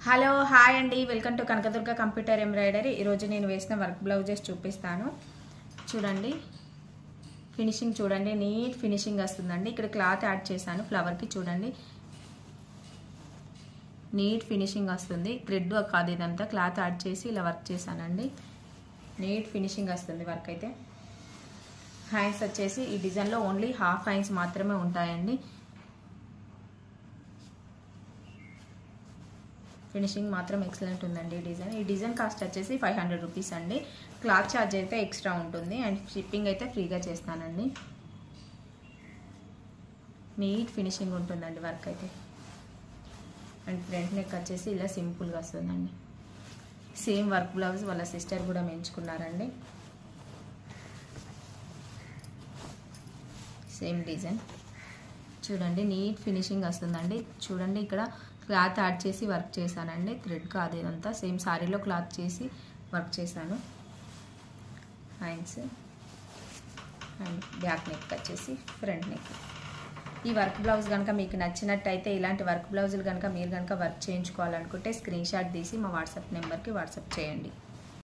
Hello hi అండి, welcome to Kanakadurga computer embroidery. ఈరోజు నేను వేసిన వర్క్ బ్లౌజెస్ చూపిస్తాను. చూడండి, ఫినిషింగ్ చూడండి, నీట్ ఫినిషింగ్ వస్తుందండి. ఇక్కడ క్లాత్ యాడ్ చేశాను ఫ్లవర్కి. చూడండి, నీట్ ఫినిషింగ్ వస్తుంది. థ్రెడ్ కాదు, ఇదంతా క్లాత్ యాడ్ చేసి ఇలా వర్క్ చేశానండి. నీట్ ఫినిషింగ్ వస్తుంది వర్క్ అయితే. హ్యాండ్స్ వచ్చేసి ఈ డిజైన్లో ఓన్లీ హాఫ్ హ్యాండ్స్ మాత్రమే ఉంటాయండి. ఫినిషింగ్ మాత్రం ఎక్సలెంట్ ఉందండి. ఈ డిజైన్ కాస్ట్ వచ్చేసి 500 రూపీస్ అండి. క్లాత్ ఛార్జ్ అయితే ఎక్స్ట్రా ఉంటుంది అండ్ షిప్పింగ్ అయితే ఫ్రీగా చేస్తానండి. నీట్ ఫినిషింగ్ ఉంటుందండి వర్క్ అయితే. అండ్ ఫ్రంట్ నెక్ వచ్చేసి ఇలా సింపుల్గా వస్తుందండి. సేమ్ వర్క్ బ్లౌజ్ వాళ్ళ సిస్టర్ కూడా ఎంచుకున్నారండి. సేమ్ డిజైన్ చూడండి, నీట్ ఫినిషింగ్ వస్తుందండి. చూడండి, ఇక్కడ క్లాత్ యాడ్ చేసి వర్క్ చేశానండి. థ్రెడ్ కాదు, ఇదంతా సేమ్ సారీలో క్లాత్ చేసి వర్క్ చేశాను. హ్యాండ్స్ అండ్ బ్యాక్ నెక్ వచ్చేసి ఫ్రంట్ నెక్. ఈ వర్క్ బ్లౌజ్ కనుక మీకు నచ్చినట్టయితే, ఇలాంటి వర్క్ బ్లౌజులు కనుక మీరు కనుక వర్క్ చేయించుకోవాలనుకుంటే స్క్రీన్ షాట్ తీసి మా వాట్సాప్ నెంబర్కి వాట్సాప్ చేయండి.